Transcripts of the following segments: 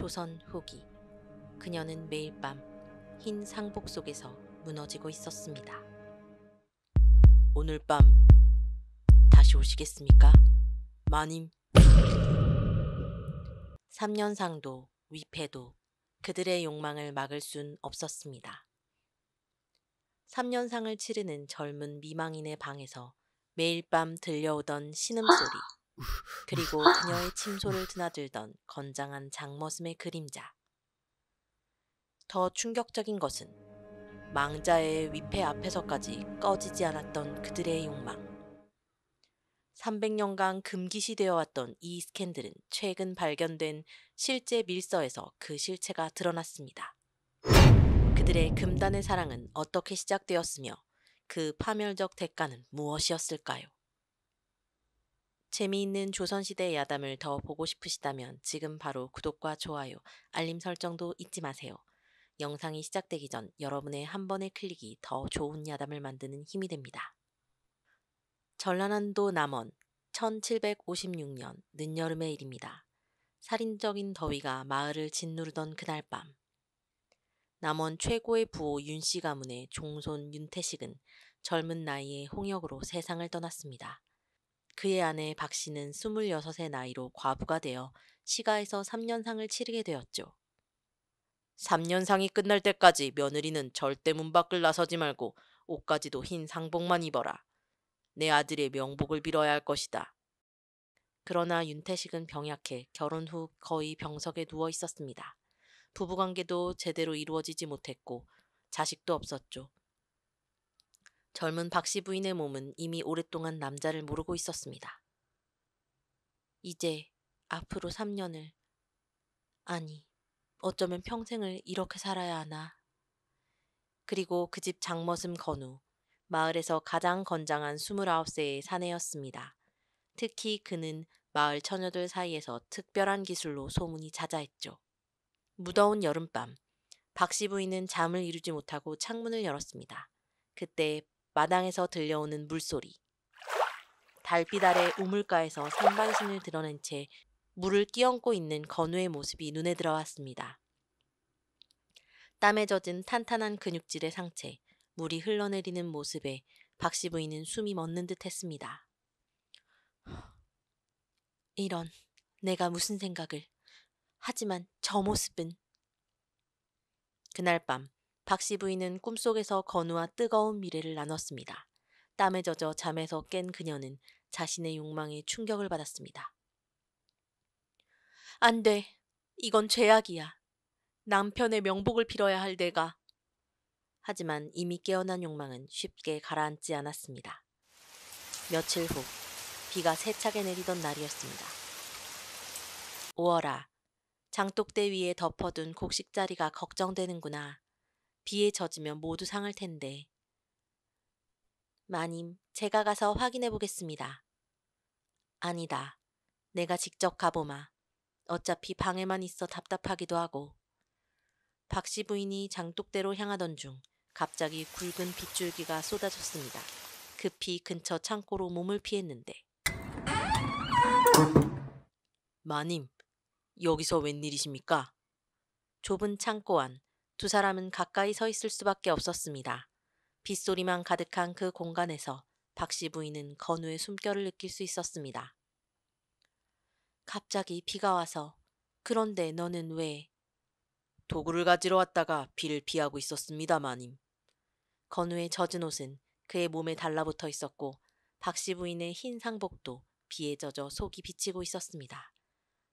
조선 후기. 그녀는 매일 밤 흰 상복 속에서 무너지고 있었습니다. 오늘 밤 다시 오시겠습니까? 마님. 3년상도 위패도 그들의 욕망을 막을 순 없었습니다. 3년상을 치르는 젊은 미망인의 방에서 매일 밤 들려오던 신음소리, 그리고 그녀의 침소를 드나들던 건장한 장머슴의 그림자. 더 충격적인 것은 망자의 위패 앞에서까지 꺼지지 않았던 그들의 욕망. 300년간 금기시되어 왔던 이 스캔들은 최근 발견된 실제 밀서에서 그 실체가 드러났습니다. 그들의 금단의 사랑은 어떻게 시작되었으며 그 파멸적 대가는 무엇이었을까요? 재미있는 조선시대 야담을 더 보고 싶으시다면 지금 바로 구독과 좋아요, 알림 설정도 잊지 마세요. 영상이 시작되기 전 여러분의 한 번의 클릭이 더 좋은 야담을 만드는 힘이 됩니다. 전라남도 남원 1756년 늦여름의 일입니다. 살인적인 더위가 마을을 짓누르던 그날 밤, 남원 최고의 부호 윤씨 가문의 종손 윤태식은 젊은 나이에 홍역으로 세상을 떠났습니다. 그의 아내 박씨는 26의 나이로 과부가 되어 시가에서 3년상을 치르게 되었죠. 3년상이 끝날 때까지 며느리는 절대 문 밖을 나서지 말고 옷가지도 흰 상복만 입어라. 내 아들의 명복을 빌어야 할 것이다. 그러나 윤태식은 병약해 결혼 후 거의 병석에 누워 있었습니다. 부부관계도 제대로 이루어지지 못했고 자식도 없었죠. 젊은 박씨 부인의 몸은 이미 오랫동안 남자를 모르고 있었습니다. 이제 앞으로 3년을, 아니 어쩌면 평생을 이렇게 살아야 하나. 그리고 그 집 장머슴 건우, 마을에서 가장 건장한 29세의 사내였습니다. 특히 그는 마을 처녀들 사이에서 특별한 기술로 소문이 자자했죠. 무더운 여름밤, 박씨 부인은 잠을 이루지 못하고 창문을 열었습니다. 그때 마당에서 들려오는 물소리. 달빛 아래 우물가에서 상반신을 드러낸 채 물을 끼얹고 있는 건우의 모습이 눈에 들어왔습니다. 땀에 젖은 탄탄한 근육질의 상체, 물이 흘러내리는 모습에 박씨 부인은 숨이 멎는 듯 했습니다. 이런, 내가 무슨 생각을. 하지만 저 모습은. 그날 밤 박씨 부인은 꿈속에서 건우와 뜨거운 미래를 나눴습니다. 땀에 젖어 잠에서 깬 그녀는 자신의 욕망에 충격을 받았습니다. 안 돼. 이건 죄악이야. 남편의 명복을 빌어야 할 내가. 하지만 이미 깨어난 욕망은 쉽게 가라앉지 않았습니다. 며칠 후 비가 세차게 내리던 날이었습니다. 오어라, 장독대 위에 덮어둔 곡식자리가 걱정되는구나. 비에 젖으면 모두 상할 텐데. 마님, 제가 가서 확인해 보겠습니다. 아니다. 내가 직접 가보마. 어차피 방에만 있어 답답하기도 하고. 박씨 부인이 장독대로 향하던 중 갑자기 굵은 빗줄기가 쏟아졌습니다. 급히 근처 창고로 몸을 피했는데. 마님, 여기서 웬일이십니까? 좁은 창고 안 두 사람은 가까이 서 있을 수밖에 없었습니다. 빗소리만 가득한 그 공간에서 박씨 부인은 건우의 숨결을 느낄 수 있었습니다. 갑자기 비가 와서. 그런데 너는 왜? 도구를 가지러 왔다가 비를 피하고 있었습니다, 마님. 건우의 젖은 옷은 그의 몸에 달라붙어 있었고 박씨 부인의 흰 상복도 비에 젖어 속이 비치고 있었습니다.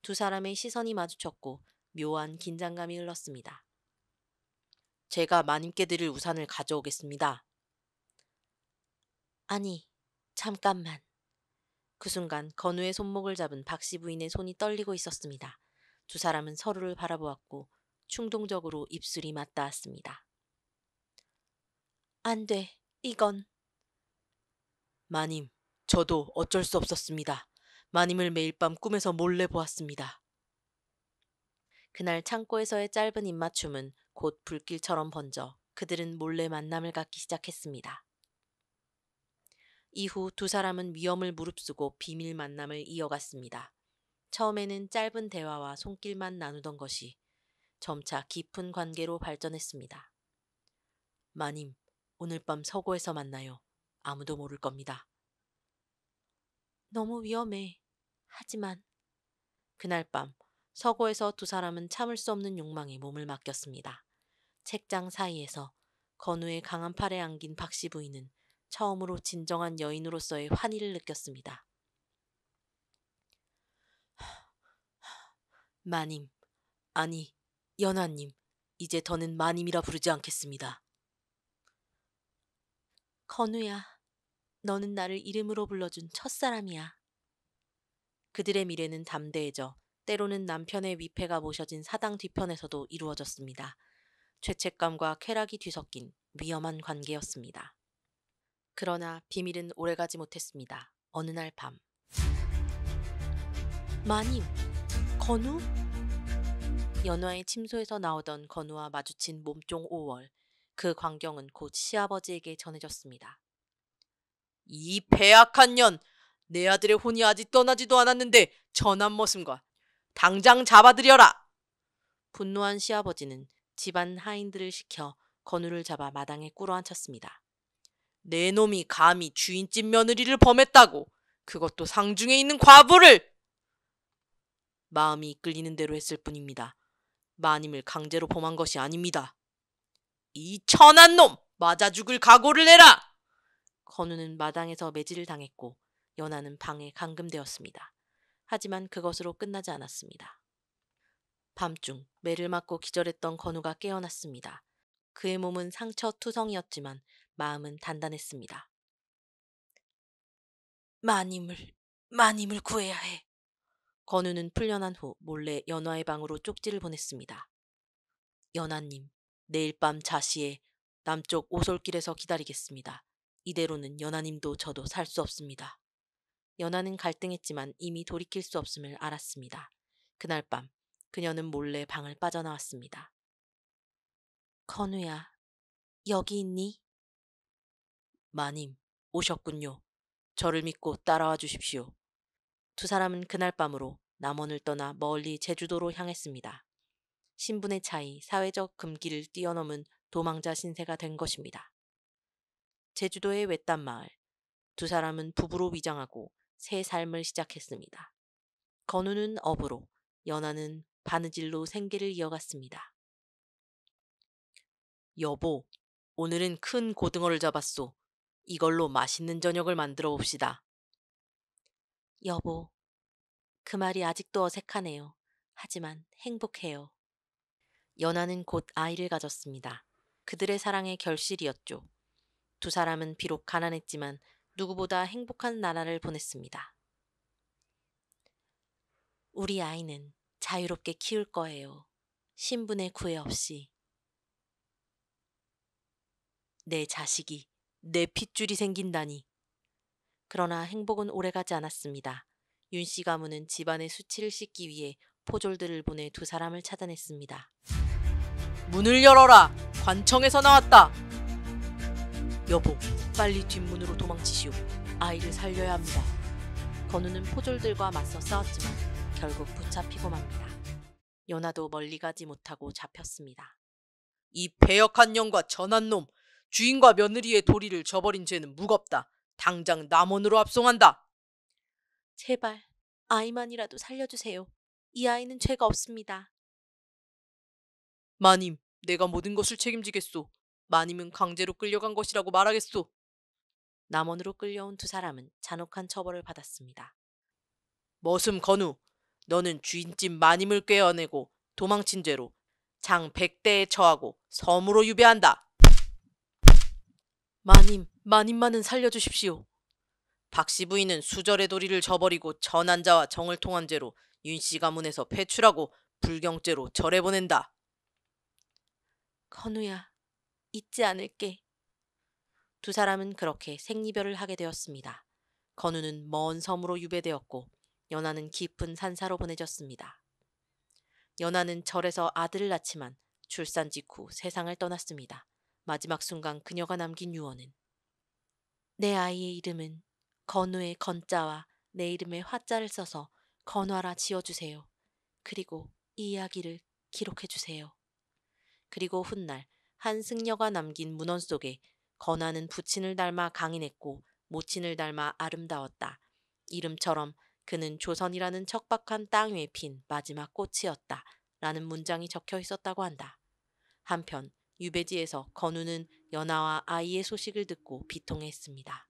두 사람의 시선이 마주쳤고 묘한 긴장감이 흘렀습니다. 제가 마님께 드릴 우산을 가져오겠습니다. 아니, 잠깐만. 그 순간 건우의 손목을 잡은 박씨 부인의 손이 떨리고 있었습니다. 두 사람은 서로를 바라보았고 충동적으로 입술이 맞닿았습니다. 안 돼, 이건. 마님, 저도 어쩔 수 없었습니다. 마님을 매일 밤 꿈에서 몰래 보았습니다. 그날 창고에서의 짧은 입맞춤은 곧 불길처럼 번져 그들은 몰래 만남을 갖기 시작했습니다. 이후 두 사람은 위험을 무릅쓰고 비밀 만남을 이어갔습니다. 처음에는 짧은 대화와 손길만 나누던 것이 점차 깊은 관계로 발전했습니다. 마님, 오늘 밤 서고에서 만나요. 아무도 모를 겁니다. 너무 위험해. 하지만 그날 밤 서고에서 두 사람은 참을 수 없는 욕망에 몸을 맡겼습니다. 책장 사이에서 건우의 강한 팔에 안긴 박씨 부인은 처음으로 진정한 여인으로서의 환희를 느꼈습니다. 마님, 아니, 연하님, 이제 더는 마님이라 부르지 않겠습니다. 건우야, 너는 나를 이름으로 불러준 첫사람이야. 그들의 미래는 담대해져 때로는 남편의 위패가 모셔진 사당 뒤편에서도 이루어졌습니다. 죄책감과 쾌락이 뒤섞인 위험한 관계였습니다. 그러나 비밀은 오래가지 못했습니다. 어느 날 밤. 마님, 건우? 연화의 침소에서 나오던 건우와 마주친 몸종 5월. 그 광경은 곧 시아버지에게 전해졌습니다. 이 패악한 년! 내 아들의 혼이 아직 떠나지도 않았는데 전한 머슴과 당장 잡아들여라! 분노한 시아버지는 집안 하인들을 시켜 건우를 잡아 마당에 꿇어앉혔습니다. 내 놈이 감히 주인집 며느리를 범했다고! 그것도 상중에 있는 과부를! 마음이 이끌리는 대로 했을 뿐입니다. 마님을 강제로 범한 것이 아닙니다. 이 천한 놈! 맞아 죽을 각오를 내라! 건우는 마당에서 매질을 당했고 연하는 방에 감금되었습니다. 하지만 그것으로 끝나지 않았습니다. 밤중 매를 맞고 기절했던 건우가 깨어났습니다. 그의 몸은 상처투성이었지만 마음은 단단했습니다. 마님을 구해야 해. 건우는 풀려난 후 몰래 연화의 방으로 쪽지를 보냈습니다. 연하님, 내일 밤 자시에 남쪽 오솔길에서 기다리겠습니다. 이대로는 연하님도 저도 살 수 없습니다. 연하는 갈등했지만 이미 돌이킬 수 없음을 알았습니다. 그날 밤 그녀는 몰래 방을 빠져나왔습니다. 건우야, 여기 있니? 마님, 오셨군요. 저를 믿고 따라와 주십시오. 두 사람은 그날 밤으로 남원을 떠나 멀리 제주도로 향했습니다. 신분의 차이, 사회적 금기를 뛰어넘은 도망자 신세가 된 것입니다. 제주도의 외딴 마을, 두 사람은 부부로 위장하고 새 삶을 시작했습니다. 건우는 업으로, 연하는 바느질로 생계를 이어갔습니다. 여보, 오늘은 큰 고등어를 잡았소. 이걸로 맛있는 저녁을 만들어 봅시다. 여보, 그 말이 아직도 어색하네요. 하지만 행복해요. 연하는 곧 아이를 가졌습니다. 그들의 사랑의 결실이었죠. 두 사람은 비록 가난했지만 누구보다 행복한 나날을 보냈습니다. 우리 아이는 자유롭게 키울 거예요. 신분의 구애 없이. 내 자식이 내 핏줄이 생긴다니. 그러나 행복은 오래가지 않았습니다. 윤씨 가문은 집안의 수치를 씻기 위해 포졸들을 보내 두 사람을 찾아냈습니다. 문을 열어라! 관청에서 나왔다! 여보, 빨리 뒷문으로 도망치시오. 아이를 살려야 합니다. 건우는 포졸들과 맞서 싸웠지만 결국 붙잡히고 맙니다. 연하도 멀리 가지 못하고 잡혔습니다. 이 배역한 년과 전한 놈! 주인과 며느리의 도리를 저버린 죄는 무겁다. 당장 남원으로 압송한다. 제발 아이만이라도 살려주세요. 이 아이는 죄가 없습니다. 마님, 내가 모든 것을 책임지겠소. 마님은 강제로 끌려간 것이라고 말하겠소. 남원으로 끌려온 두 사람은 잔혹한 처벌을 받았습니다. 머슴 건우, 너는 주인집 마님을 꿰어내고 도망친 죄로 장 100대에 처하고 섬으로 유배한다. 마님만은 살려주십시오. 박씨 부인은 수절의 도리를 저버리고 전한자와 정을 통한 죄로 윤씨 가문에서 배출하고 불경죄로 절에 보낸다. 건우야, 잊지 않을게. 두 사람은 그렇게 생리별을 하게 되었습니다. 건우는 먼 섬으로 유배되었고 연하는 깊은 산사로 보내졌습니다. 연하는 절에서 아들을 낳지만 출산 직후 세상을 떠났습니다. 마지막 순간 그녀가 남긴 유언은 내 아이의 이름은 건우의 건자와 내 이름의 화자를 써서 건화라 지어주세요. 그리고 이 이야기를 기록해주세요. 그리고 훗날 한 승려가 남긴 문헌 속에 건화는 부친을 닮아 강인했고 모친을 닮아 아름다웠다. 이름처럼 그는 조선이라는 척박한 땅 위에 핀 마지막 꽃이었다. 라는 문장이 적혀 있었다고 한다. 한편 유배지에서 건우는 연하와 아이의 소식을 듣고 비통해했습니다.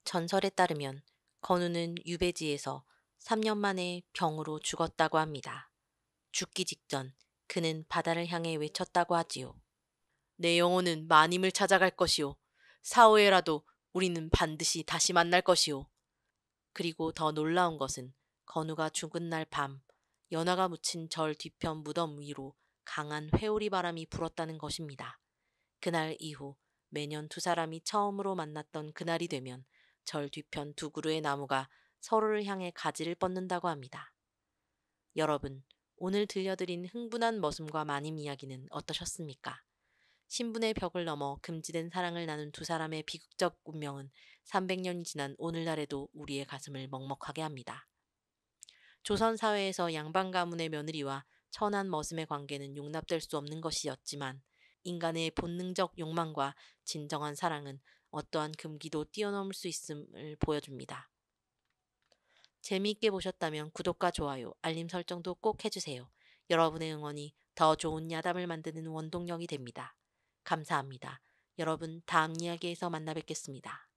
전설에 따르면 건우는 유배지에서 3년 만에 병으로 죽었다고 합니다. 죽기 직전 그는 바다를 향해 외쳤다고 하지요. 내 영혼은 마님을 찾아갈 것이오. 사후에라도 우리는 반드시 다시 만날 것이오. 그리고 더 놀라운 것은 건우가 죽은 날 밤 연하가 묻힌 절 뒤편 무덤 위로 강한 회오리 바람이 불었다는 것입니다. 그날 이후 매년 두 사람이 처음으로 만났던 그날이 되면 절 뒤편 두 그루의 나무가 서로를 향해 가지를 뻗는다고 합니다. 여러분, 오늘 들려드린 흥분한 머슴과 마님 이야기는 어떠셨습니까? 신분의 벽을 넘어 금지된 사랑을 나눈 두 사람의 비극적 운명은 300년이 지난 오늘날에도 우리의 가슴을 먹먹하게 합니다. 조선 사회에서 양반 가문의 며느리와 천한 머슴의 관계는 용납될 수 없는 것이었지만 인간의 본능적 욕망과 진정한 사랑은 어떠한 금기도 뛰어넘을 수 있음을 보여줍니다. 재미있게 보셨다면 구독과 좋아요, 알림 설정도 꼭 해주세요. 여러분의 응원이 더 좋은 야담을 만드는 원동력이 됩니다. 감사합니다. 여러분 다음 이야기에서 만나 뵙겠습니다.